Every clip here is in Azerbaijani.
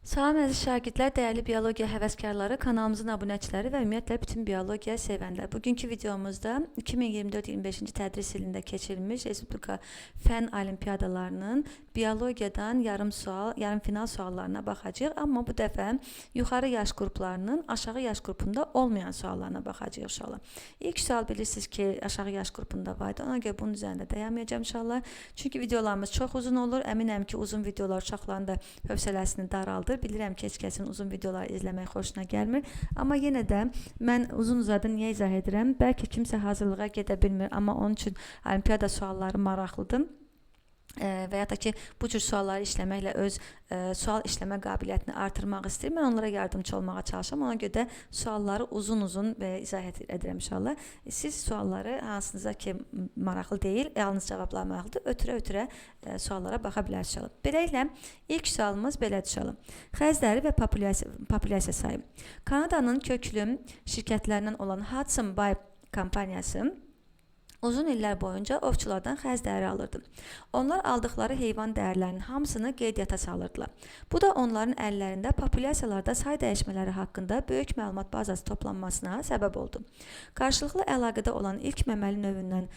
Salam əziz şagirdlər, dəyərli biologiya həvəskarları, kanalımızın abunəçiləri və ümumiyyətlə bütün biologiya sevənlər. Bugünkü videomuzda 2024-25-ci tədris ilində keçirilmiş Respublika Fən Olimpiadalarının biologiyadan yarım final suallarına baxacağıq. Amma bu dəfə yuxarı yaş qruplarının aşağı yaş qrupunda olmayan suallarına baxacağıq inşallah. İlk sual bilirsiniz ki, aşağı yaş qrupunda vardı. Ona görə bunun üzərində dayanmayacağım inşallah. Çünki videolarımız çox uzun olur. Əminəm ki, uzun videolar uşaqların da hövsələsini daraldır. Bilirəm ki, heç kəsin uzun videolar izləmək xoşuna gəlmir. Amma yenə də mən uzun-uzadı niyə izah edirəm? Bəlkə kimsə hazırlığa gedə bilmir, amma onun üçün olimpiada sualları maraqlıdır. Və ya da ki, bu cür sualları işləməklə öz sual işləmə qabiliyyətini artırmaq istəyir. Mən onlara yardımcı olmağa çalışıram. Ona görə də sualları uzun-uzun izah edirəm inşallah. Siz sualları hansınıza ki maraqlı deyil, yalnız cavablar maraqlıdır, ötürə-ötürə suallara baxa bilərsiniz. Beləliklə, ilk sualımız belədir inşallah. Xəzləri və populyasiya sayı. Kanadanın köklü şirkətlərindən olan Hudson Bay kompaniyası uzun illər boyunca ovçulardan xəz dəyəri alırdı. Onlar aldıqları heyvan dəyərlərinin hamısını qeydiyyata salırdılar. Bu da onların əllərində populyasiyalarda say dəyişmələri haqqında böyük məlumat bazası toplanmasına səbəb oldu. Qarşılıqlı əlaqədə olan ilk məməli növündən,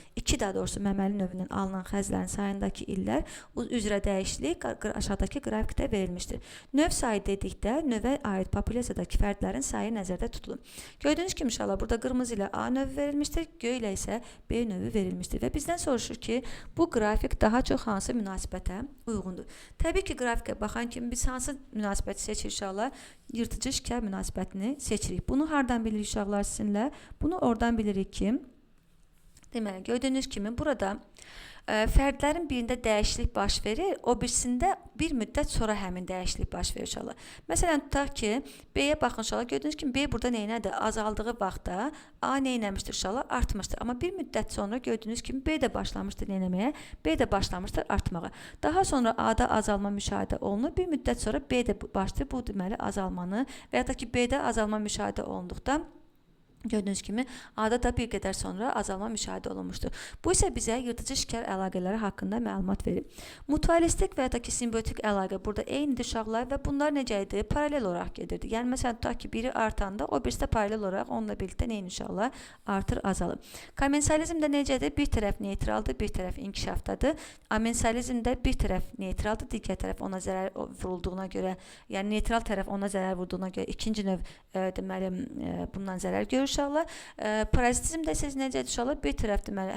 məməli növündən alınan xəzlərin sayındakı illər üzrə dəyişiklik aşağıdakı qrafikdə verilmişdir. Növ sayı dedikdə növə aid populyasiyadakı fərdlərin sayı nəzərdə tutulur. Gördüyünüz kimi inşallah burada qırmızı ilə A növü verilmişdir, göy ilə isə B növü verilmişdir və bizdən soruşur ki, bu qrafik daha çox hansı münasibətə uyğundur? Təbii ki, qrafikə baxan kimi biz hansı münasibəti seçirik inşallah? Yırtıcı şikər münasibətini seçirik. Bunu hardan bilirik uşaqlar sizinlə? Bunu oradan bilirik ki, deməli, gördüyünüz kimi burada fərdlərin birində dəyişiklik baş verir, o birisində bir müddət sonra həmin dəyişiklik baş verir inşallah. Məsələn, tutaq ki, B-yə baxın inşallah, gördüyünüz kimi B burada neynədir? Azaldığı vaxtda A neynəmişdir inşallah? Artmışdır. Amma bir müddət sonra gördüyünüz kimi B də başlamışdır neynəməyə? B də başlamışdır artmağa. Daha sonra A-da azalma müşahidə olunur. Bir müddət sonra B də başlayır. Bu deməli azalmanı və ya da ki B-də azalma müşahidə olunduqda gördüyünüz kimi A-da da bir qədər sonra azalma müşahidə olunmuşdur. Bu isə bizə yırtıcı şikər əlaqələri haqqında məlumat verir. Mutualistik və ya da ki simbiotik əlaqə burada eynidir uşaqlar və bunlar necə idi? Paralel olaraq gedirdi. Yəni məsələn tutaq ki, biri artanda o birisi də paralel olaraq onunla birlikdə neyin inşallah artır, azalır. Komensalizmdə necədir? Bir tərəf neytraldır, bir tərəf inkişafdadır. Amensalizmdə bir tərəf neytraldır, digər tərəf ona zərər vurulduğuna görə, yəni neytral tərəf ona zərər vurduğuna görə ikinci növ deməli bundan zərər görür. İnşallah parazitizmdə siz necə inşallah bir tərəf deməli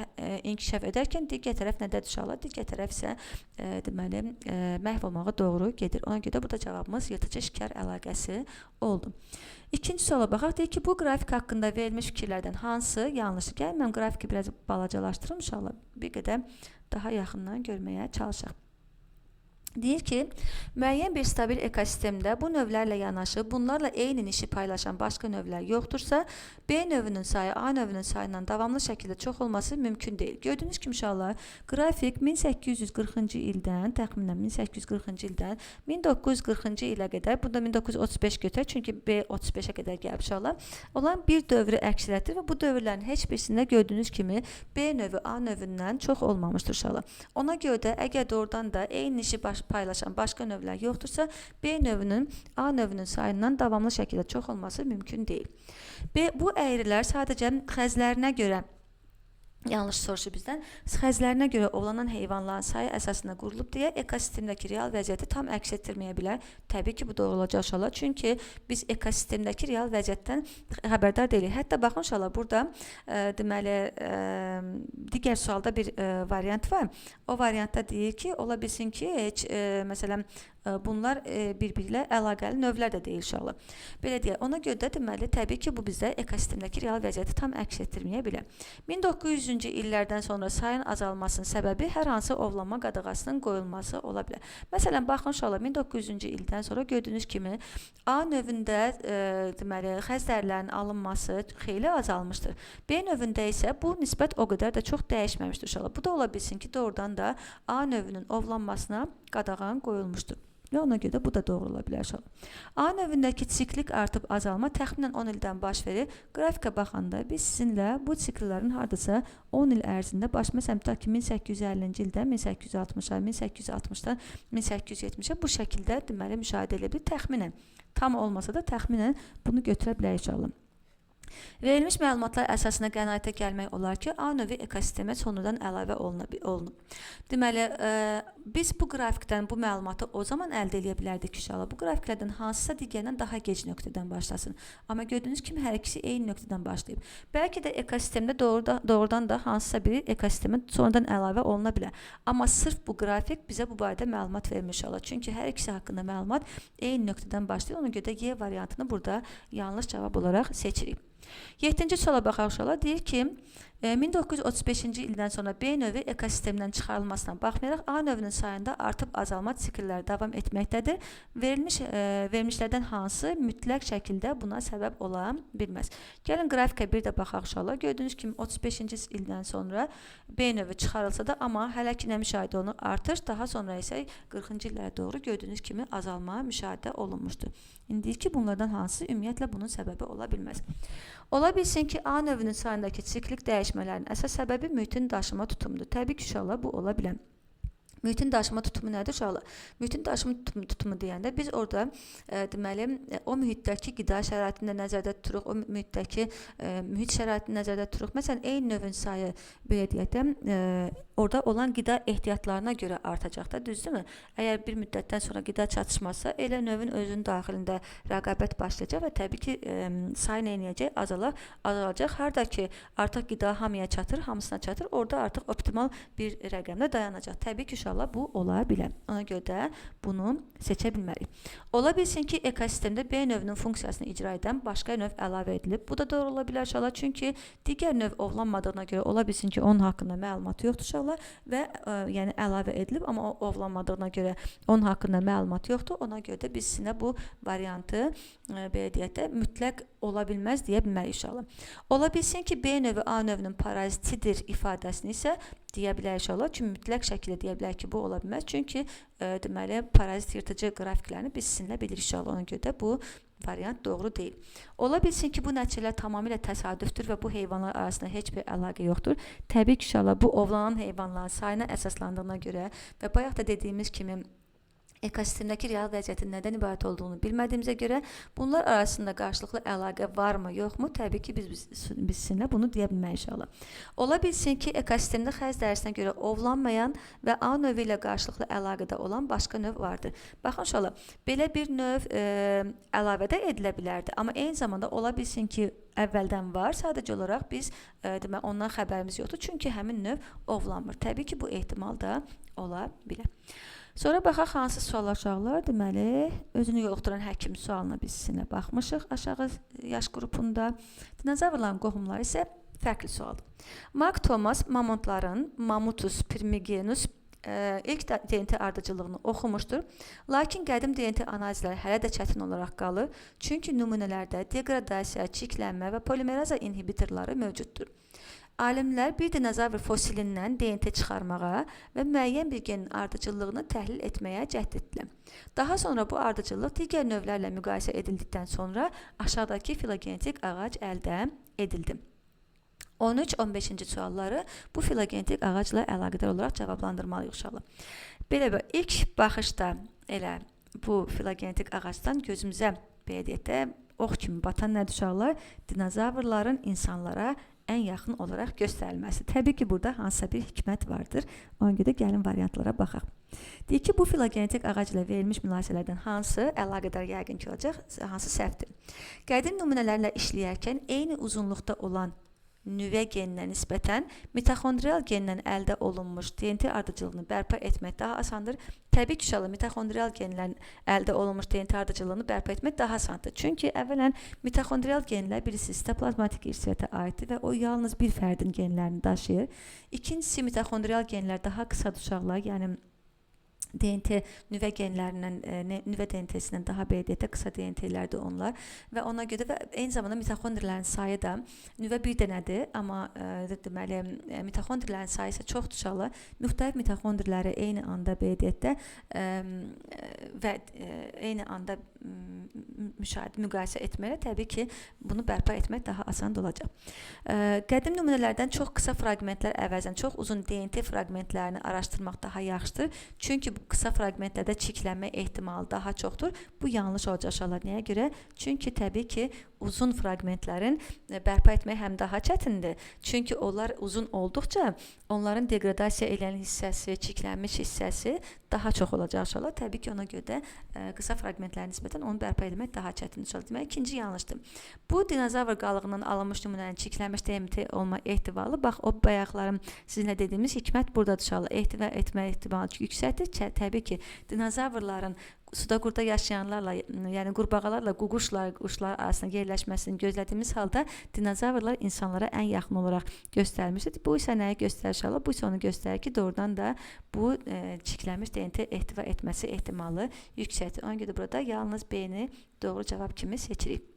inkişaf edərkən digər tərəf nədir inşallah? Digər tərəf isə deməli məhv olmağa doğru gedir. Ona görə də burada cavabımız yırtıcı şikər əlaqəsi oldu. İkinci suala baxaq. Deyir ki, bu qrafik haqqında verilmiş fikirlərdən hansı yanlışdır? Gəl mən qrafiki biraz balacalaşdırım inşallah. Bir qədər daha yaxından görməyə çalışaq. Deyir ki, müəyyən bir stabil ekosistemdə bu növlərlə yanaşı, bunlarla eyni nişi paylaşan başqa növlər yoxdursa, B növünün sayı A növünün sayından davamlı şəkildə çox olması mümkün deyil. Gördüyünüz kimi inşallah, qrafik 1840-cı ildən, təxminən 1840-cı ildən 1940-cı ilə qədər, burada 1935 götürək, çünki B 35-ə qədər gəlib inşallah, olan bir dövrü əks etdirir və bu dövrlərin heç birisində gördüyünüz kimi B növü A növündən çox olmamışdır inşallah. Ona görə də əgər doğrudan da eyni nişi paylaşan başqa növlər yoxdursa, B növünün A növünün sayından davamlı şəkildə çox olması mümkün deyil. Bu əyrilər sadəcə xəzlərinə görə yanlış soruşur bizdən. Xəzlərinə görə ovlanan heyvanların sayı əsasında qurulub deyə ekosistemdəki real vəziyyəti tam əks etdirməyə bilər. Təbii ki, bu doğru olacaq inşallah. Çünki biz ekosistemdəki real vəziyyətdən xəbərdar deyilik. Hətta baxın inşallah burada deməli digər sualda bir variant var. O variantda deyir ki, ola bilsin ki, heç məsələn bunlar bir-biri ilə əlaqəli növlər də deyil inşallah. Belə deyək, ona görə də deməli, təbii ki, bu bizdə ekosistemdəki real vəziyyəti tam əks etdirməyə bilər. 1900-cü illərdən sonra sayın azalmasının səbəbi hər hansı ovlanma qadağasının qoyulması ola bilər. Məsələn, baxın inşallah 1900-cü ildən sonra gördüyünüz kimi A növündə deməli, xəz dərlərinin alınması xeyli azalmışdır. B növündə isə bu nisbət o qədər də çox dəyişməmişdir inşallah. Bu da ola bilsin ki, doğrudan da A növünün ovlanmasına qadağan qoyulmuşdur. bilər. Ona görə də bu da doğru ola bilər inşallah. A növündəki siklik artıb azalma təxminən 10 ildən baş verir. Qrafikə baxanda biz sizinlə bu sikllərin hardasa 10 il ərzində başlasam ta ki 1850-ci ildən 1860-a, 1860-dan 1870-ə bu şəkildə deməli müşahidə edə bilir. Təxminən, tam olmasa da təxminən bunu götürə bilərik inşallah. Verilmiş məlumatlar əsasına qənaətə gəlmək olar ki, A növü ekosistemə sonradan əlavə olunub. Deməli, biz bu qrafikdən bu məlumatı o zaman əldə edə bilərdik ki, inşallah bu qrafiklərdən hansısa digərindən daha gec nöqtədən başlasın. Amma gördüyünüz kimi hər ikisi eyni nöqtədən başlayıb. Bəlkə də ekosistemdə doğrudan da hansısa bir ekosistemə sonradan əlavə oluna bilər. Amma sırf bu qrafik bizə bu barədə məlumat vermiş olar. Çünki hər ikisi haqqında məlumat eyni nöqtədən başlayır. Ona görə də Y variantını burada yanlış cavab olaraq seçirik. 7-ci suala baxaq inşallah. Deyir ki, 1935-ci ildən sonra B növü ekosistemdən çıxarılmasına baxmayaraq A növünün sayında artıb azalma siklləri davam etməkdədir. Verilmişlərdən hansı mütləq şəkildə buna səbəb ola bilməz. Gəlin qrafikə bir də baxaq inşallah. Gördüyünüz kimi 35-ci ildən sonra B növü çıxarılsa da amma hələ ki nə müşahidə olunur? Artış, daha sonra isə 40-cı illərə doğru gördüyünüz kimi azalma müşahidə olunmuşdur. İndi ki bunlardan hansı ümumiyyətlə bunun səbəbi ola bilməz. Ola bilsin ki, A növünün sayındakı siklik dəyişmələrin əsas səbəbi mühitin daşıma tutumudur. Təbii ki, inşallah bu ola bilər. Mühitin daşıma tutumu nədir inşallah? Mühitin daşıma tutumu deyəndə biz orada deməli o mühitdəki qida şəraitini nəzərdə tuturuq, o mühitdəki mühit şəraitini nəzərdə tuturuq. Məsələn, eyni növün sayı belə deyək də orada olan qida ehtiyatlarına görə artacaq da, düzdürmü? Əgər bir müddətdən sonra qida çatışmazsa, elə növün özünün daxilində rəqabət başlayacaq və təbii ki, sayı neyəcək? Azalacaq. Harda ki, artıq qida hamıya çatır, hamısına çatır, orada artıq optimal bir rəqəmdə dayanacaq. Təbii ki, inşallah bu ola bilər. Ona görə də bunu seçə bilmərik. Ola bilsin ki, ekosistemdə B növünün funksiyasını icra edən başqa növ əlavə edilib. Bu da doğru ola bilər inşallah. Çünki digər növ ovlanmadığına görə ola bilsin ki, onun haqqında məlumat yoxdur inşallah və yəni əlavə edilib, amma o ovlanmadığına görə onun haqqında məlumat yoxdur. Ona görə də biz sizinlə bu variantı belə deyək də mütləq ola bilməz deyə bilmərik inşallah. Ola bilsin ki, B növü A növünün parazitidir ifadəsini isə deyə bilər inşallah. Çünki mütləq şəkildə deyə bilər ki, bu ola bilməz. Çünki deməli parazit yırtıcı qrafiklərini biz sizinlə bilirik inşallah. Ona görə də bu variant doğru deyil. Ola bilsin ki, bu nəticələr tamamilə təsadüfdür və bu heyvanlar arasında heç bir əlaqə yoxdur. Təbii ki, inşallah bu ovlanan heyvanların sayına əsaslandığına görə və bayaq da dediyimiz kimi ekosistemdəki real vəziyyətin nədən ibarət olduğunu bilmədiyimizə görə bunlar arasında qarşılıqlı əlaqə varmı, yoxmu? Təbii ki, biz sizinlə bunu deyə bilməyik inşallah. Ola bilsin ki, ekosistemdə xəz dərisinə görə ovlanmayan və A növü ilə qarşılıqlı əlaqədə olan başqa növ vardır. Baxın inşallah, belə bir növ əlavə də edilə bilərdi. Amma eyni zamanda ola bilsin ki, əvvəldən var, sadəcə olaraq biz demək, ondan xəbərimiz yoxdur. Çünki həmin növ ovlanmır. Təbii ki, bu ehtimal da ola bilər. Sonra baxaq hansı suallar uşaqlar, deməli, özünü yoluxduran həkim sualına biz sizinlə baxmışıq aşağı yaş qrupunda. Dinozavrların qohumları isə fərqli sualdır. Mark Thomas mammutların Mammutus primigenus ilk DNT ardıcıllığını oxumuşdur. Lakin qədim DNT analizləri hələ də çətin olaraq qalır. Çünki nümunələrdə degradasiya, çiklənmə və polimeraza inhibitorları mövcuddur. Alimlər bir dinozavr fosilindən DNT çıxarmağa və müəyyən bir genin ardıcıllığını təhlil etməyə cəhd etdilər. Daha sonra bu ardıcıllıq digər növlərlə müqayisə edildikdən sonra aşağıdakı filogenetik ağac əldə edildi. 13-15-ci sualları bu filogenetik ağacla əlaqədar olaraq cavablandırmalıyıq inşallah. Belə ilk baxışda elə bu filogenetik ağacdan gözümüzə belə deyək də ox kimi batan nədir uşaqlar? Dinozavrların insanlara ən yaxın olaraq göstərilməsi. Təbii ki, burada hansısa bir hikmət vardır. Ona görə gəlin variantlara baxaq. Deyək ki, bu filogenetik ağac ilə verilmiş mülasələrdən hansı əlaqədar yəqin ki olacaq, hansı səhvdir? Qədim nümunələrlə işləyərkən eyni uzunluqda olan nüvə geninə nisbətən mitoxondrial gendən əldə olunmuş DNT ardıcıllığını bərpa etmək daha asandır. Təbii ki, inşallah mitoxondrial genlərin əldə olunmuş DNT ardıcıllığını bərpa etmək daha asandır. Çünki əvvələn mitoxondrial genlər birisi sitoplazmatik irsiyyata aiddir və o yalnız bir fərdin genlərini daşıyır. İkincisi mitoxondrial genlər daha qısa uşaqlar, yəni DNT nüvə genlərindən, nüvə DNT-sindən daha BDT qısa DNT-lərdir onlar və ona görə və eyni zamanda mitoxondrilərin sayı da nüvə bir dənədir, amma deməli mitoxondrilərin sayı isə çoxdur uşaqlar. Müxtəlif mitoxondriləri eyni anda BDT və eyni anda müqayisə etməklə təbii ki, bunu bərpa etmək daha asan olacaq. Qədim nümunələrdən çox qısa fraqmentlər əvəzən çox uzun DNT fraqmentlərini araşdırmaq daha yaxşıdır. Çünki bu qısa fraqmentlərdə çirklənmə ehtimalı daha çoxdur. Bu yanlış olacaq uşaqlar. Nəyə görə? Çünki təbii ki, uzun fraqmentlərin bərpa etmək həm daha çətindir. Çünki onlar uzun olduqca onların degradasiya edən hissəsi, çirklənmiş hissəsi daha çox olacaq uşaqlar. Təbii ki, ona görə də qısa fraqmentlərə nisbətən onu bərpa etmək daha çətin uşaqlar. Demək, ikinci yanlışdır. Bu dinozavr qalığından alınmış nümunənin çirklənmiş DNT olma ehtimalı, bax o bayaqlarım sizinlə dediyimiz hikmət buradadır uşaqlar. Ehtiva etmə ehtimalı yüksəkdir. Təbii ki, dinozavrların suda qurda yaşayanlarla, yəni qurbağalarla quşlar arasında yerləşməsini gözlədiyimiz halda dinozavrlar insanlara ən yaxın olaraq göstərmişdir. Bu isə nəyi göstərir? Bu isə onu göstərir ki, doğrudan da bu çirklənmiş DNT ehtiva etməsi ehtimalı yüksəkdir. Ona görə burada yalnız B-ni doğru cavab kimi seçirik.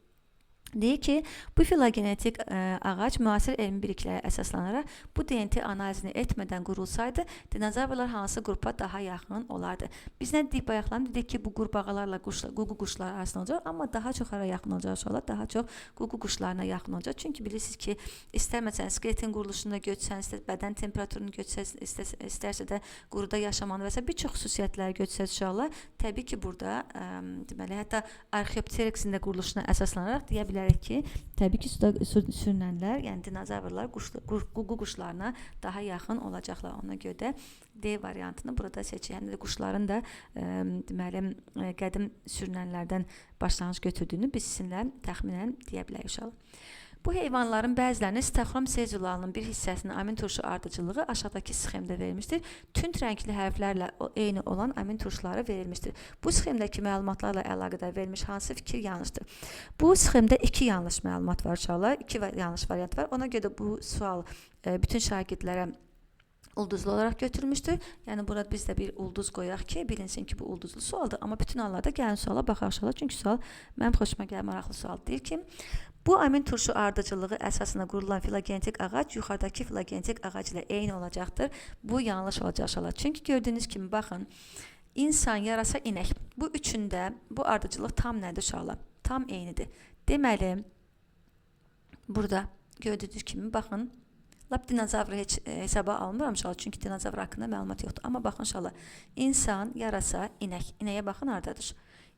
Deyir ki, bu filogenetik ağac müasir elmi biliklərə əsaslanaraq bu DNT analizini etmədən qurulsaydı, dinozavrlar hansı qrupa daha yaxın olardı? Biz nə dedik bayaqlarım? Dedik ki, bu qurbağalarla ququ quşlar arasında olacaq, amma daha çox hara yaxın olacaq uşaqlar? Daha çox ququ quşlarına yaxın olacaq. Çünki bilirsiniz ki, istər məsələn skeletin quruluşunda götürsən, istər bədən temperaturunu götürsən, istərsə də quruda yaşamanı və s. bir çox xüsusiyyətləri götürsəz uşaqlar, təbii ki, burada deməli, hətta Archaeopteryxin də quruluşuna əsaslanaraq deyə bilərik ki, təbii ki, suda sürünənlər, yəni dinozavrlar ququ quşlarına daha yaxın olacaqlar. Ona görə də D variantını burada seçək. Yəni də quşların da deməli qədim sürünənlərdən başlanğıc götürdüyünü biz sizinlə təxminən deyə bilərik uşaqlar. Bu heyvanların bəzilərinin Stoxrom sezullarının bir hissəsinin amin turşu ardıcılığı aşağıdakı sxemdə verilmişdir. Tünd rəngli hərflərlə eyni olan amin turşuları verilmişdir. Bu sxemdəki məlumatlarla əlaqədar verilmiş hansı fikir yanlışdır? Bu sxemdə iki yanlış məlumat var uşaqlar, iki yanlış variant var. Ona görə bu sual bütün şagirdlərə ulduzlu olaraq götürülmüşdür. Yəni burada biz də bir ulduz qoyaq ki, bilinsin ki, bu ulduzlu sualdır. Amma bütün hallarda gəlin suala baxaq uşaqlar. Çünki sual mənim xoşuma gəlir, maraqlı sual deyir ki, bu amin turşu ardıcılığı əsasında qurulan filogenetik ağac yuxarıdakı filogenetik ağac ilə eyni olacaqdır. Bu yanlış olacaq uşaqlar. Çünki gördüyünüz kimi baxın, insan, yarasa, inək. Bu üçündə bu ardıcılıq tam nədir uşaqlar? Tam eynidir. Deməli, burada gördüyünüz kimi baxın, lap dinozavrı heç hesaba almıram uşaqlar, çünki dinozavr haqqında məlumat yoxdur. Amma baxın uşaqlar, insan, yarasa, inək. İnəyə baxın hardadır?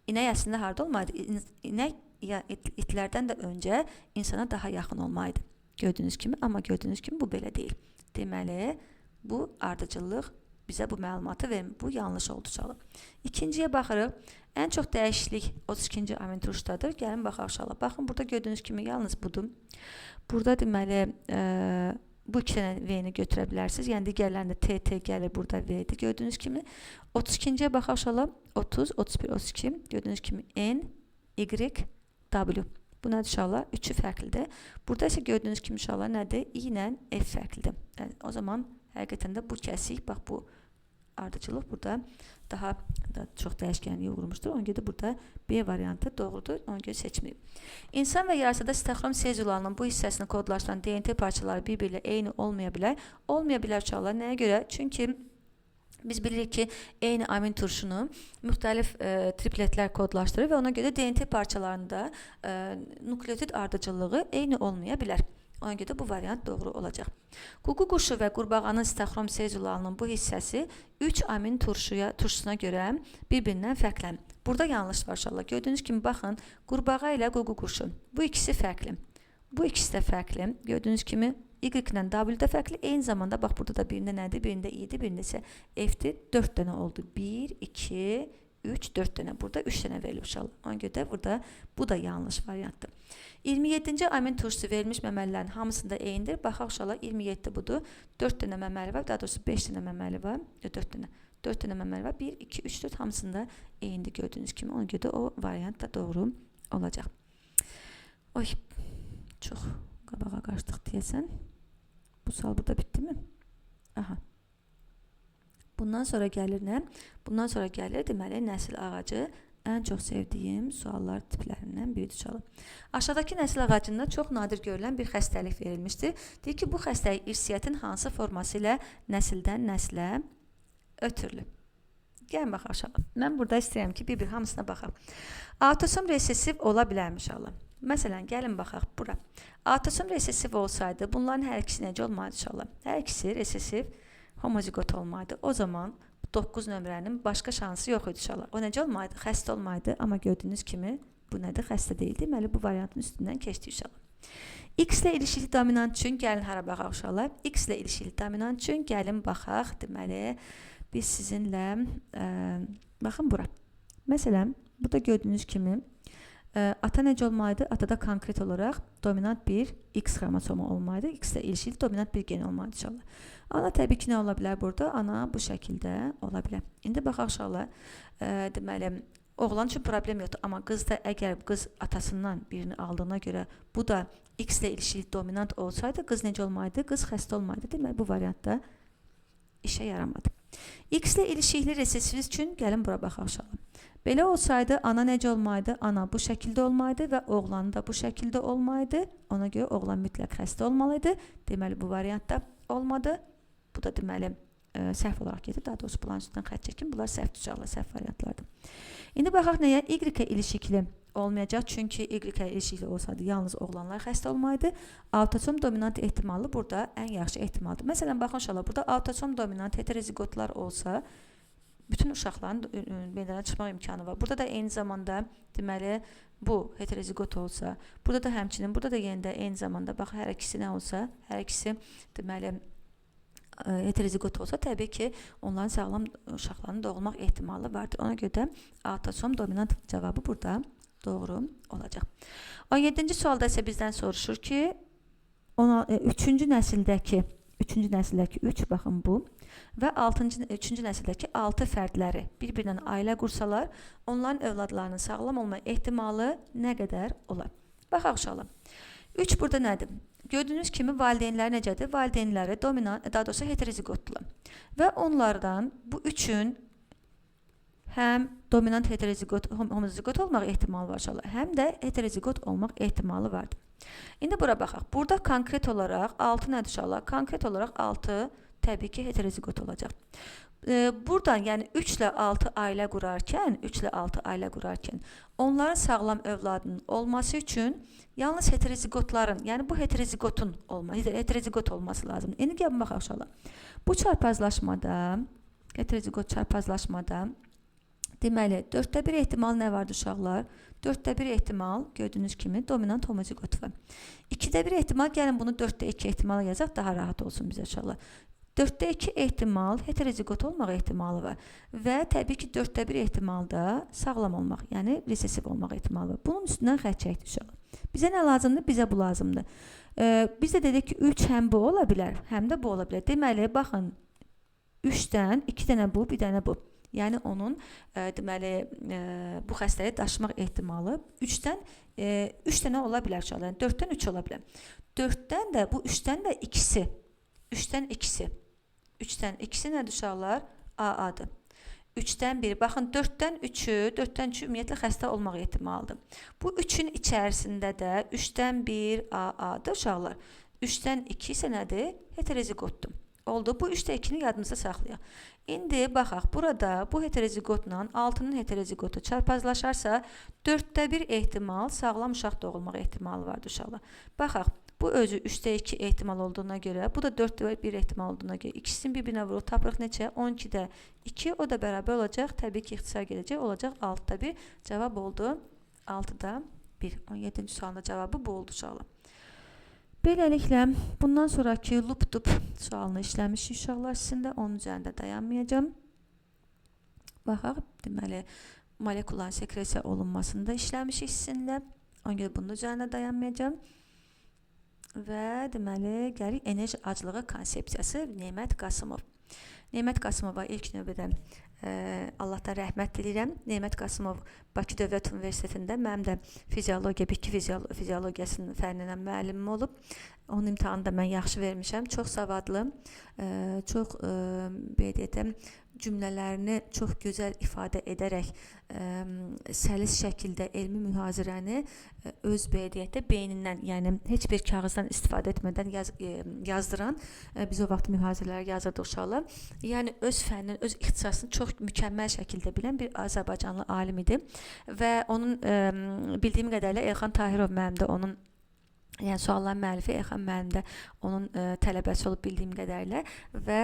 İnək əslində harda olmalıdır? İnək itlərdən də öncə insana daha yaxın olmalıdır. Gördüyünüz kimi, amma gördüyünüz kimi bu belə deyil. Deməli, bu ardıcıllıq bizə bu məlumatı vermir. Bu yanlış oldu uşaqlar. İkinciyə baxırıq. Ən çox dəyişiklik 32-ci amin turşudadır. Gəlin baxaq uşaqlar. Baxın, burada gördüyünüz kimi yalnız budur. Burada deməli bu iki dənə V-ni götürə bilərsiniz. Yəni digərlərində TT gəlir, burada V-dir. Gördüyünüz kimi 32-ciyə baxaq uşaqlar. 30, 31, 32. Gördüyünüz kimi N, Y, W. Bu nədir uşaqlar? Üçü fərqlidir. Burada isə gördüyünüz kimi uşaqlar nədir? I ilə F fərqlidir. Yəni, o zaman həqiqətən də bu kəsik, bax bu ardıcılıq burada daha çox dəyişkənliyə uğrumuşdur. Ona görə burada B variantı doğrudur. Ona görə seçməyib. İnsan və yarasada Stoxrom sezullarının bu hissəsini kodlaşdıran DNT parçaları bir-biriyle eyni olmaya bilər. Olmaya bilər uşaqlar. Nəyə görə? Çünki biz bilirik ki, eyni amin turşunu müxtəlif tripletlər kodlaşdırır və ona görə DNT parçalarında nukleotid ardıcıllığı eyni olmaya bilər. Ona görə bu variant doğru olacaq. Ququ quşu və qurbağanın Stoxrom sezullarının bu hissəsi 3 amin turşusuna görə bir-birindən fərqlənir. Burada yanlış var inşallah. Gördüyünüz kimi baxın, qurbağa ilə ququ quşu. Bu ikisi fərqli. Bu ikisi də fərqli. Gördüyünüz kimi Y ilə W də fərqli. Eyni zamanda bax burada da birində nədir? Birində I-dir, birində isə F-dir. 4 dənə oldu. 1, 2, 3, 4 dənə. Burada 3 dənə verilib inşallah. Ona görə də burada bu da yanlış variantdır. 27-ci amin turşusu verilmiş məməlilərin hamısında eynidir. Baxaq inşallah 27 budur. 4 dənə məməli var. Daha doğrusu 5 dənə məməli var. 4 dənə. 4 dənə məməli var. 1, 2, 3, 4 hamısında eynidir gördüyünüz kimi. Ona görə də o variant da doğru olacaq. Oy, çox qabağa qaçdıq deyəsən. Bu sual burada bitdi mi? Aha. Bundan sonra gəlir nə? Bundan sonra gəlir deməli nəsil ağacı. Ən çox sevdiyim suallar tiplərindən biridir uşaqlar. Aşağıdakı nəsil ağacında çox nadir görülən bir xəstəlik verilmişdir. Deyir ki, bu xəstəlik irsiyyətin hansı forması ilə nəsildən nəslə ötürülür? Gəlin baxaq uşaqlar. Mən burada istəyirəm ki, bir hamısına baxaq. Autosom resessiv ola bilərmiş uşaqlar. Məsələn, gəlin baxaq bura. Autosom resessiv olsaydı, bunların hər ikisi necə olmalı uşaqlar? Hər ikisi resessiv homozigot olmaydı. O zaman 9 nömrənin başqa şansı yox idi uşaqlar. O necə olmaydı? Xəstə olmaydı. Amma gördüyünüz kimi bu nədir? Xəstə deyil. Deməli, bu variantın üstündən keçdik uşaqlar. X ilə ilişikli dominant üçün gəlin hara baxaq uşaqlar? X ilə ilişikli dominant üçün gəlin baxaq. Deməli, biz sizinlə baxın bura. Məsələn, burada gördüyünüz kimi ata necə olmaydı? Atada konkret olaraq dominant bir X xromosomu olmaydı. X ilə ilişikli dominant bir gen olmaydı uşaqlar. Ana təbii ki, nə ola bilər burada? Ana bu şəkildə ola bilər. İndi baxaq uşaqlar, deməli, oğlan üçün problem yoxdur. Amma qızda əgər qız atasından birini aldığına görə bu da X ilə ilişikli dominant olsaydı, qız necə olmaydı? Qız xəstə olmaydı. Deməli, bu variantda işə yaramadı. X ilə ilişikli resessiv üçün gəlin bura baxaq uşaqlar. Belə olsaydı, ana necə olmaydı? Ana bu şəkildə olmaydı və oğlan da bu şəkildə olmaydı. Ona görə oğlan mütləq xəstə olmalıydı. Deməli, bu variantda olmadı. Bu da deməli, səhv olaraq gedir. Daha doğrusu bunların üstündən xətt çəkin. Bunlar səhv uşaqlar, səhv variantlardır. İndi baxaq nəyə? Y-ə ilişikli olmayacaq. Çünki Y-ə ilişikli olsaydı, yalnız oğlanlar xəstə olmaydı. Autosom dominant ehtimalı burada ən yaxşı ehtimaldır. Məsələn, baxın uşaqlar, burada autosom dominant heterozigotlar olsa, bütün uşaqların meydana çıxmaq imkanı var. Burada da eyni zamanda deməli bu heterozigot olsa, burada da həmçinin, burada da yenə də eyni zamanda bax hər ikisi nə olsa, hər ikisi deməli heterozigot olsa, təbii ki, onların sağlam uşaqların doğulmaq ehtimalı vardır. Ona görə də autosom dominant cavabı burada doğru olacaq. 17-ci sualda isə bizdən soruşur ki, 3-cü nəsildəki 3, baxın bu və 3-cü nəsildəki 6 fərdləri bir-birindən ailə qursalar, onların övladlarının sağlam olma ehtimalı nə qədər olar? Baxaq uşaqlar. 3 burada nədir? Gördüyünüz kimi valideynləri necədir? Valideynləri dominant, daha doğrusu heterozigotdular. Və onlardan bu üçün həm dominant heterozigot, homozigot olmaq ehtimalı var uşaqlar, həm də heterozigot olmaq ehtimalı vardır. İndi bura baxaq. Burada konkret olaraq 6 nədir uşaqlar? Konkret olaraq 6 təbii ki, heterozigot olacaq. Buradan, yəni 3 ilə 6 ailə qurarkən, onların sağlam övladının olması üçün yalnız heterozigotların, yəni bu heterozigot olması lazım. İndi gəlin baxaq uşaqlar. Bu çarpazlaşmada, heterozigot çarpazlaşmada deməli, 4də 1 ehtimal nə vardı uşaqlar? 4də 1 ehtimal, gördüyünüz kimi, dominant homozigot var. 2də 1 ehtimal, gəlin bunu 4də 2 ehtimal yazaq, daha rahat olsun bizə uşaqlar. 4də 2 ehtimal, heterozigot olmaq ehtimalı var. Və təbii ki, 4də 1 ehtimalda sağlam olmaq, yəni resessiv olmaq ehtimalı var. Bunun üstündən xətt çəkdik uşaqlar. Bizə nə lazımdır? Bizə bu lazımdır. Biz də dedik ki, 3 həm bu ola bilər, həm də bu ola bilər. Deməli, baxın, 3-dən 2 dənə bu, bir dənə bu. Yəni onun deməli bu xəstəliyi daşımaq ehtimalı 3-dən 3 dənə ola bilər uşaqlar. 4-dən 3 ola bilər. 4-dən də bu 3-dən də ikisi. 3-dən ikisi. 3-dən ikisi nədir uşaqlar? AA-dır. 3-dən 1. Baxın 4-dən 3-ü ümumiyyətlə xəstə olmaq ehtimalıdır. Bu 3-ün içərisində də 3-dən 1 AA-dır uşaqlar. 3-dən 2 isə nədir? Heterozigotdur. Oldu. Bu 3də 2-ni yadınızda saxlayaq. İndi baxaq, burada bu heterozigotla 6-nın heterozigotu çarpazlaşarsa 4də 1 ehtimal sağlam uşaq doğulmaq ehtimalı vardır uşaqlar. Baxaq, bu özü 3də 2 ehtimal olduğuna görə, bu da 4də 1 ehtimal olduğuna görə ikisini bir-birinə vurur. Tapırıq neçə? 12də 2, o da bərabər olacaq. Təbii ki, ixtisar gələcək, olacaq 6da 1. Cavab oldu 6da 1. 17-ci sualın cavabı bu oldu uşaqlar. Beləliklə, bundan sonraki loop-dup sualını işləmişik uşaqlar sizinlə, onun üzərində dayanmayacağım. Baxaq, deməli, molekular sekresiya olunmasında işləmişik sizinlə, ona görə bunun üzərində dayanmayacağım. Və deməli, gəlir enerji acılığı konsepsiyası Nemət Qasımov. Nemət Qasımova ilk növbədə Allahdan rəhmət diləyirəm. Nemət Qasımov Bakı Dövlət Universitetində mənim də fiziologiya, bitki fiziologiyasının fənnindən müəllimim olub. Onun imtahanını da mən yaxşı vermişəm. Çox savadlı, çox belə deyək, cümlələrini çox gözəl ifadə edərək səlis şəkildə elmi mühazirəni öz deyək də beynindən, yəni heç bir kağızdan istifadə etmədən yazdıran, biz o vaxt mühazirələri yazırdıq uşaqlar. Yəni öz fənnini, öz ixtisasını çox mükəmməl şəkildə bilən bir Azərbaycanlı alim idi və onun bildiyim qədərilə Elxan Tahirov müəllim də onun, yəni sualların müəllifi Elxan müəllim də onun tələbəsi olub bildiyim qədərilə və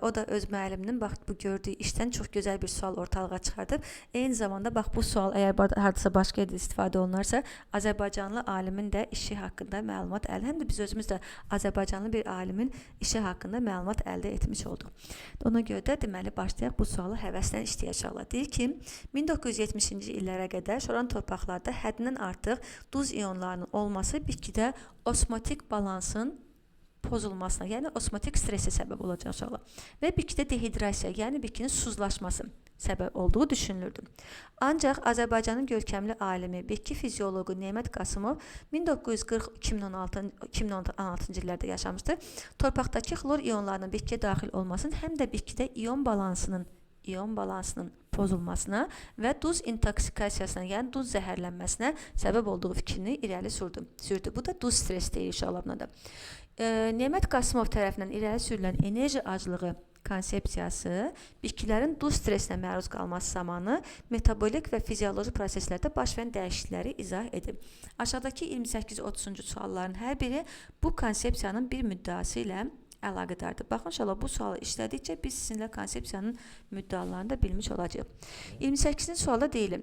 o da öz müəlliminin bax bu gördüyü işdən çox gözəl bir sual ortalığa çıxardıb. Eyni zamanda bax bu sual əgər hardasa başqa yerdə istifadə olunarsa, Azərbaycanlı alimin də işi haqqında məlumat həm də biz özümüz də Azərbaycanlı bir alimin işi haqqında məlumat əldə etmiş olduq. Ona görə də deməli başlayaq bu sualı həvəslə işləyəcəklər. Deyir ki, 1970-ci illərə qədər şoran torpaqlarda həddindən artıq duz ionlarının olması bitkidə osmotik balansın pozulmasına, yəni osmotik stressə səbəb olacaq uşaqlar. Və bitkidə dehidrasiya, yəni bitkinin suzlaşması səbəb olduğu düşünülürdü. Ancaq Azərbaycanın görkəmli alimi, bitki fizioloqu Nemət Qasımov 1940-2016-cı illərdə yaşamışdır. Torpaqdakı xlor ionlarının bitkiyə daxil olmasının həm də bitkidə ion balansının pozulmasına və duz intoksikasiyasına, yəni duz zəhərlənməsinə səbəb olduğu fikrini irəli sürdü. Bu da duz stresi deyir uşaqlar buna da. Nemət Qasımov tərəfindən irəli sürülən enerji aclığı konsepsiyası bitkilərin duz stresinə məruz qalması zamanı metabolik və fizioloji proseslərdə baş verən dəyişiklikləri izah edib. Aşağıdakı 28-30-cu sualların hər biri bu konsepsiyanın bir müddəası ilə əlaqədardır. Baxın, inşallah bu sualı işlədikcə biz sizinlə konsepsiyanın müddəalarını da bilmiş olacağıq. 28-ci sualda deyilir.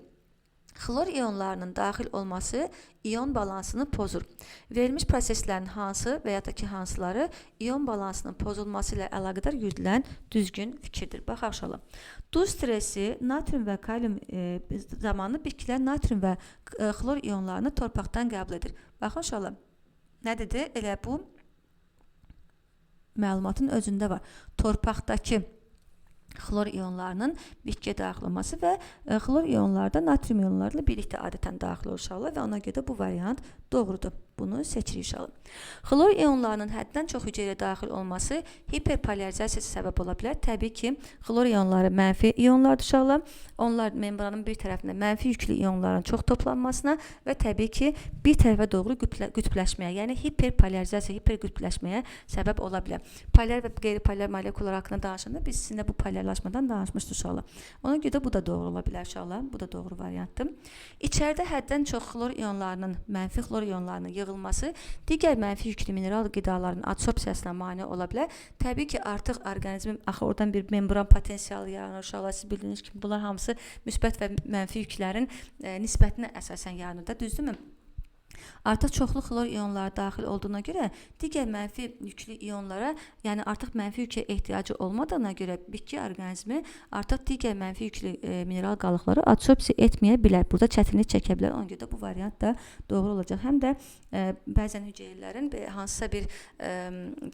Xlor ionlarının daxil olması ion balansını pozur. Verilmiş proseslərin hansı və ya da ki hansıları ion balansının pozulması ilə əlaqədar yürüdülən düzgün fikirdir. Baxaq inşallah. Duz stresi, natrium və kalium zamanı bitkilər natrium və xlor ionlarını torpaqdan qəbul edir. Baxın inşallah. Nə dedi? Elə bu məlumatın özündə var. Torpaqdakı xlor ionlarının bitkiyə daxil olması və xlor ionlarda natrium ionlarla birlikdə adətən daxil olur uşaqlar və ona görə bu variant doğrudur. Bunu seçirik uşaqlar. Xlor ionlarının həddən çox hüceyrəyə daxil olması hiperpolarizasiyası səbəb ola bilər. Təbii ki, xlor ionları mənfi ionlardır uşaqlar. Onlar membranın bir tərəfində mənfi yüklü ionların çox toplanmasına və təbii ki, bir tərəfə doğru qütbləşməyə, yəni hiperpolarizasiya, hiperqütbləşməyə səbəb ola bilər. Polar və qeyri-polar molekullar haqqında danışanda biz sizinlə bu polarlaşmadan danışmışdıq uşaqlar. Ona görə bu da doğru ola bilər uşaqlar. Bu da doğru variantdır. İçəridə həddən çox xlor ionlarının, mənfi xlor ionlarının yığılması digər mənfi yüklü mineral qidaların adsorpsiyasına mane ola bilər. Təbii ki, artıq orqanizmin axı oradan bir membran potensialı yaranır uşaqlar. Siz bildiyiniz kimi bunlar hamısı müsbət və mənfi yüklərin nisbətinə əsasən yaranır da, düzdürmü? Artıq çoxlu xlor ionları daxil olduğuna görə digər mənfi yüklü ionlara, yəni artıq mənfi yüklü ehtiyacı olmadığına görə bitki orqanizmi artıq digər mənfi yüklü mineral qalıqları adsorpsiya etməyə bilər. Burada çətinlik çəkə bilər. Ona görə də bu variant da doğru olacaq. Həm də bəzən hüceyrələrin hansısa bir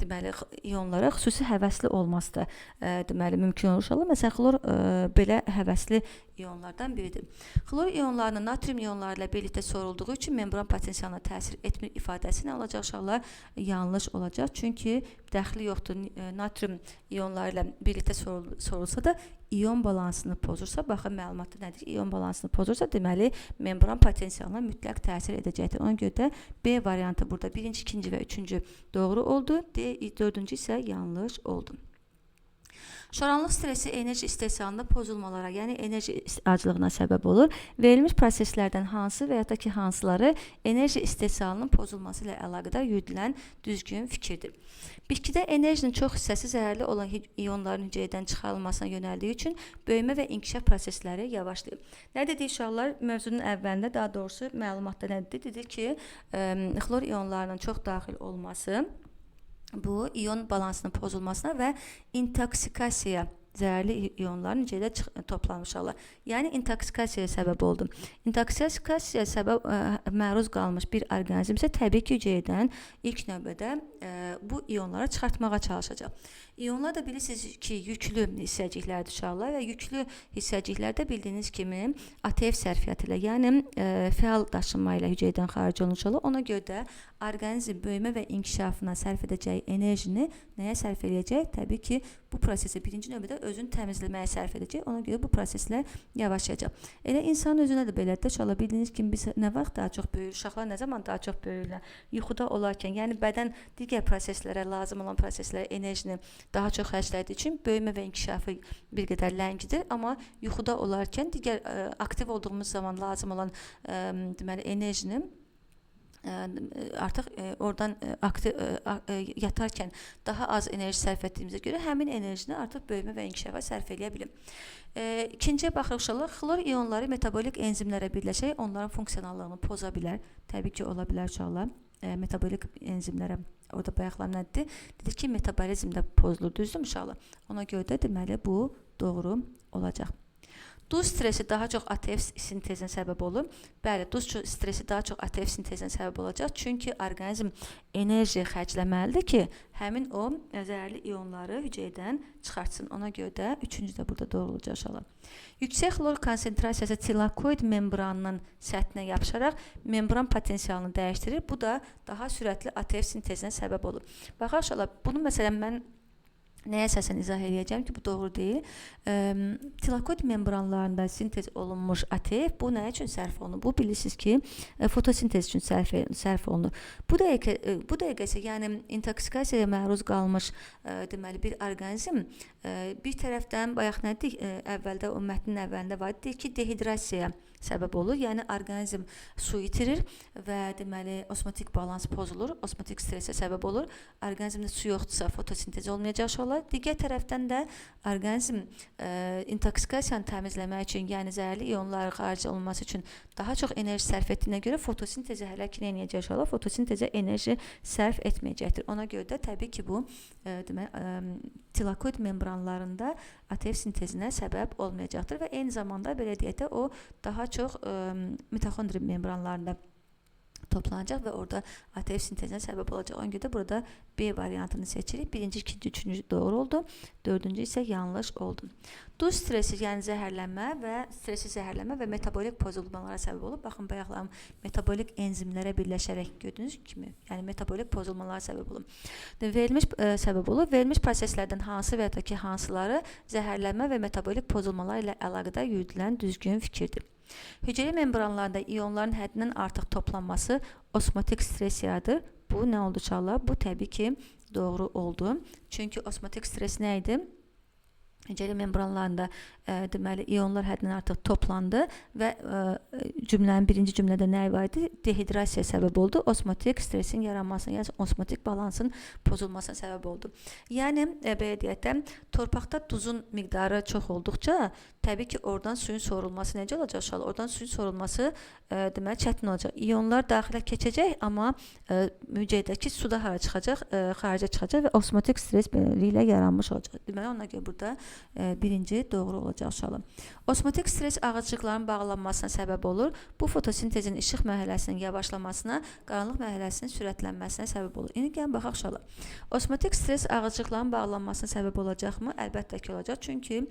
deməli ionlara xüsusi həvəsli olması da deməli mümkün olur uşaqlar. Məsələn, xlor belə həvəsli ionlardan biridir. Xlor ionlarının natrium ionları ilə birlikdə sorulduğu üçün membran potensialına təsir etmir ifadəsi nə olacaq uşaqlar? Yanlış olacaq. Çünki dəxli yoxdur. Natrium ionları ilə birlikdə sorulsa da ion balansını pozursa, baxın məlumatda nədir? İon balansını pozursa, deməli membran potensialına mütləq təsir edəcəkdir. Ona görə də B variantı burada 1-ci, 2-ci və 3-cü doğru oldu. D, 4-cü isə yanlış oldu. Şoranlıq stresi enerji istehsalında pozulmalara, yəni enerji aclığına səbəb olur. Verilmiş proseslərdən hansı və ya da ki hansıları enerji istehsalının pozulması ilə əlaqədar yürüdülən düzgün fikirdir. Bitkidə enerjinin çox hissəsi zərərli olan ionların hüceyrədən çıxarılmasına yönəldiyi üçün böyümə və inkişaf prosesləri yavaşlayır. Nə dedik uşaqlar? Mövzunun əvvəlində, daha doğrusu məlumatda nə dedi? Dedi ki, xlor ionlarının çox daxil olması bu ion balansının pozulmasına və intoksikasiya, zərərli ionların hüceyrədə toplanmışlar. Yəni intoksikasiyaya səbəb oldu. İntoksikasiyaya səbəb məruz qalmış bir orqanizm isə təbii ki, hüceyrədən ilk növbədə bu ionları çıxartmağa çalışacaq. İonlar da bilirsiniz ki, yüklü hissəciklərdir uşaqlar və yüklü hissəciklərdə bildiyiniz kimi ATF sərfiyyatı ilə, yəni fəal daşınma ilə hüceyrədən xaric olunur. Ona görə də orqanizm böyümə və inkişafına sərf edəcəyi enerjini nəyə sərf edəcək? Təbii ki, bu prosesi birinci növbədə özünü təmizləməyə sərf edəcək. Ona görə bu proseslər yavaşlayacaq. Elə insan özünə də belədir. Şala bildiyiniz kimi biz nə vaxt daha çox böyüyür? Uşaqlar nə zaman daha çox böyüyürlər? Yuxuda olarkən, yəni bədən digər proseslərə, lazım olan proseslərə enerjini daha çox xərclədiyi üçün böyümə və inkişafı bir qədər ləngidir. Amma yuxuda olarkən digər aktiv olduğumuz zaman lazım olan deməli enerjini artıq oradan yatarkən daha az enerji sərf etdiyimizə görə həmin enerjini artıq böyümə və inkişafa sərf edə bilim. İkinciyə baxırıq uşaqlar, xlor ionları metabolik enzimlərə birləşərək onların funksionallığını poza bilər. Təbii ki, ola bilər uşaqlar. Metabolik enzimlərə orada bayaqlar nədir? Dedik ki, metabolizmdə pozulur, düzdür uşaqlar? Ona görə də deməli bu doğru olacaq. Duz stresi daha çox ATF sintezinə səbəb olur. Bəli, duz stresi daha çox ATF sintezinə səbəb olacaq. Çünki orqanizm enerji xərcləməlidir ki, həmin o zəhərli ionları hüceyrədən çıxartsın. Ona görə də üçüncü də burada doğru olacaq uşaqlar. Yüksək xlor konsentrasiyası tilakoid membranının səthinə yapışaraq membran potensialını dəyişdirir. Bu da daha sürətli ATF sintezinə səbəb olur. Baxaq uşaqlar, bunu məsələn mən nəyə əsasən izah edəcəm ki, bu doğru deyil. Tilakoid membranlarında sintez olunmuş ATF bu nə üçün sərf olunur? Bu bilirsiniz ki, fotosintez üçün sərf olunur. Bu dəqiqə isə yəni intoksikasiyaya məruz qalmış deməli bir orqanizm bir tərəfdən bayaq nə dedik? Əvvəldə o mətnin əvvəlində var idi ki, dehidrasiyaya səbəb olur. Yəni orqanizm su itirir və deməli osmotik balans pozulur, osmotik stresə səbəb olur. Orqanizmdə su yoxdursa fotosintez olmayacaq uşaqlar. Digər tərəfdən də orqanizm intoksikasiyanı təmizləmək üçün, yəni zəhərli ionların xaric olunması üçün daha çox enerji sərf etdiyinə görə fotosintezə hələ ki nə edəcək uşaqlar? Fotosintezə enerji sərf etməyəcəkdir. Ona görə də təbii ki bu tilakoid membranlarında ATF sintezinə səbəb olmayacaqdır və eyni zamanda belə deyək də o daha çox mitoxondri membranlarında toplanacaq və orada ATF sintezinə səbəb olacaq. Ona görə də burada B variantını seçirik. Birinci, ikinci, üçüncü doğru oldu. Dördüncü isə yanlış oldu. Duz stresi, yəni zəhərlənmə və metabolik pozulmalara səbəb olur. Baxın, bayaqlar metabolik enzimlərə birləşərək gördüyünüz kimi, yəni metabolik pozulmalara səbəb olur. Verilmiş proseslərdən hansı və ya da ki, hansıları zəhərlənmə və metabolik pozulmalar ilə əlaqədar yürüdülən düzgün fikirdir. Hüceyrə membranlarında ionların həddindən artıq toplanması osmotik stres yaradır. Bu nə oldu uşaqlar? Bu təbii ki doğru oldu. Çünki osmotik stres nə idi? Hüceyrə membranlarında deməli ionlar həddindən artıq toplandı və cümlənin birinci cümlədə nə var idi? Dehidrasiya səbəb oldu. Osmotik stresin yaranmasına, yəni osmotik balansın pozulmasına səbəb oldu. Yəni belə deyək də, torpaqda duzun miqdarı çox olduqca təbii ki oradan suyun sorulması necə olacaq uşaqlar? Oradan suyun sorulması deməli çətin olacaq. İonlar daxilə keçəcək, amma hüceyrədəki su da hara çıxacaq? Xaricə çıxacaq və osmotik stres beləliklə yaranmış olacaq. Deməli ona görə burada birinci doğru olacaq uşaqlar. Osmotik stres ağızcıqların bağlanmasına səbəb olur. Bu fotosintezin işıq mərhələsinin yavaşlamasına, qaranlıq mərhələsinin sürətlənməsinə səbəb olur. İndi gəlin baxaq uşaqlar. Osmotik stres ağızcıqların bağlanmasına səbəb olacaqmı? Əlbəttə ki olacaq. Çünki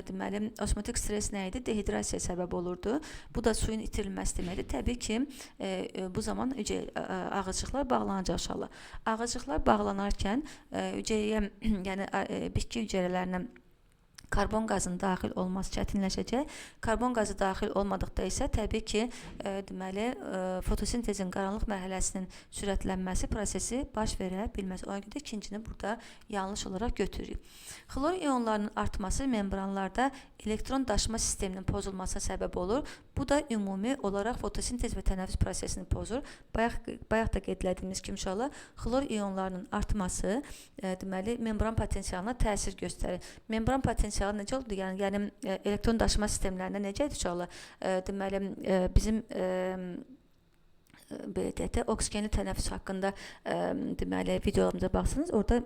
deməli osmotik stres nə idi? Dehidrasiya səbəb olurdu. Bu da suyun itirilməsi deməkdir. Təbii ki bu zaman ağızcıqlar bağlanacaq uşaqlar. Ağızcıqlar bağlanarkən hüceyrəyə, yəni bitki hüceyrələrinə karbon qazının daxil olması çətinləşəcək. Karbon qazı daxil olmadıqda isə təbii ki, deməli fotosintezin qaranlıq mərhələsinin sürətlənməsi prosesi baş verə bilməz. Ona görə də ikincini burada yanlış olaraq götürürük. Xlor ionlarının artması membranlarda elektron daşıma sisteminin pozulmasına səbəb olur. Bu da ümumi olaraq fotosintez və tənəffüs prosesini pozur. Bayaq da qeyd etdiyimiz kimi uşaqlar, xlor ionlarının artması deməli membran potensialına təsir göstərir. Membran potensialı necə oldu? Yəni elektron daşıma sistemlərində necədir uşaqlar? Deməli bizim belə deyək də, oksigenli tənəffüs haqqında deməli videolarımıza baxsınız, orada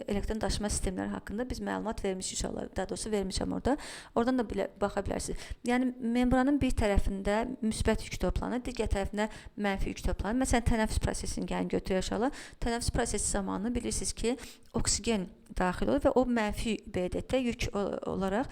elektron daşıma sistemləri haqqında biz məlumat vermişik uşaqlar, daha doğrusu vermişəm orada. Oradan da baxa bilərsiniz. Yəni membranın bir tərəfində müsbət yük toplanır, digər tərəfində mənfi yük toplanır. Məsələn, tənəffüs prosesini gəlin götürək uşaqlar. Tənəffüs prosesi zamanı bilirsiniz ki, oksigen daxil olur və o mənfi belə deyək də yük olaraq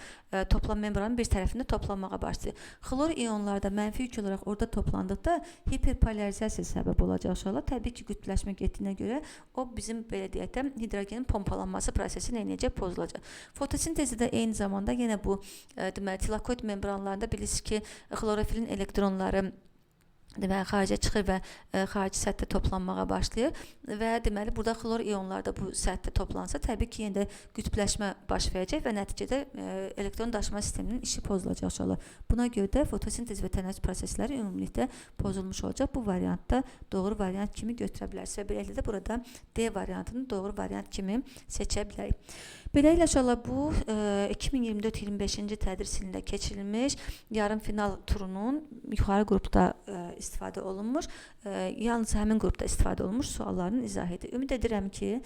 toplam membranın bir tərəfində toplanmağa başlayır. Xlor ionlarda mənfi yük olaraq orada toplandıqda hiperpolarizasiya səbəb olacaq uşaqlar. Təbii ki, qütbləşmə getdiyinə görə o bizim belə deyək də hidrogenin pompalanması prosesi nə edəcək? Pozulacaq. Fotosintezdə də eyni zamanda yenə bu deməli tilakoid membranlarında bilirsiniz ki, xlorofilin elektronları deməli xaricə çıxır və xarici səthdə toplanmağa başlayır və deməli burada xlor ionları da bu səthdə toplansa təbii ki, yenə də qütbləşmə baş verəcək və nəticədə elektron daşıma sisteminin işi pozulacaq uşaqlar. Buna görə də fotosintez və tənəffüs prosesləri ümumilikdə pozulmuş olacaq. Bu variantda doğru variant kimi götürə bilərsiniz və beləliklə də burada D variantını doğru variant kimi seçə bilərik. Beləliklə uşaqlar bu 2024-25-ci tədris ilində keçirilmiş yarım final turunun yuxarı qrupda istifadə olunmuş, yalnız həmin qrupda istifadə olunmuş sualların izahı idi. Ümid edirəm ki,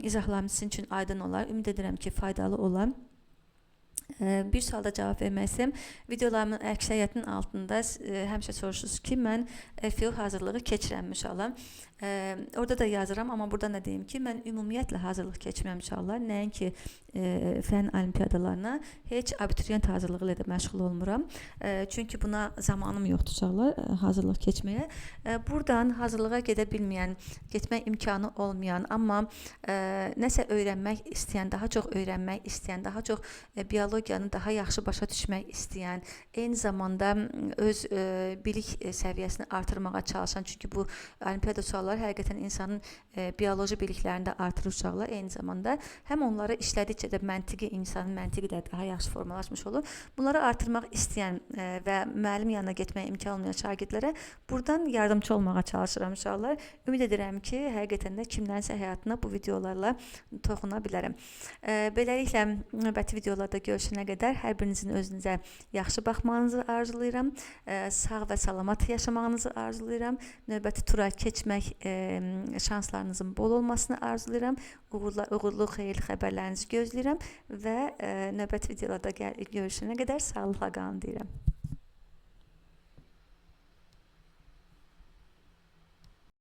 izahlarım sizin üçün aydın olar, ümid edirəm ki, faydalı olar. Bir sualda cavab vermək istəyirəm. Videolarımın əksəriyyətinin altında həmişə soruşursunuz ki, mən FEO hazırlığı keçirəm inşallah. Orada da yazıram, amma burada nə deyim ki, mən ümumiyyətlə hazırlıq keçmirəm inşallah. Nəinki fənn olimpiadalarına, heç abituriyent hazırlığı ilə də məşğul olmuram. Çünki buna zamanım yoxdur uşaqlar, hazırlıq keçməyə. Buradan hazırlığa gedə bilməyən, getmək imkanı olmayan, amma nəsə öyrənmək istəyən, daha çox öyrənmək istəyən, daha çox biologiyanı daha yaxşı başa düşmək istəyən, eyni zamanda öz bilik səviyyəsini artırmağa çalışan, çünki bu olimpiada sualları həqiqətən insanın bioloji biliklərini də artırır uşaqlar, eyni zamanda həm onları işlədikcə də məntiqi, insanın məntiqi də daha yaxşı formalaşmış olur. Bunları artırmaq istəyən və müəllim yanına getməyə imkan olmayan şagirdlərə buradan yardımcı olmağa çalışıram uşaqlar. Ümid edirəm ki, həqiqətən də kimlərinsə həyatına bu videolarla toxuna bilərəm. Beləliklə, növbəti videolarda görüşənə qədər hər birinizin özünüzə yaxşı baxmanızı arzulayıram. Sağ və salamat yaşamağınızı arzulayıram. Növbəti tura keçmək şanslarınızın bol olmasını arzulayıram. Uğurlu, xeyirli xəbərlərinizi gözləyirəm və növbəti videolarda görüşənə qədər sağlıqla qalın deyirəm.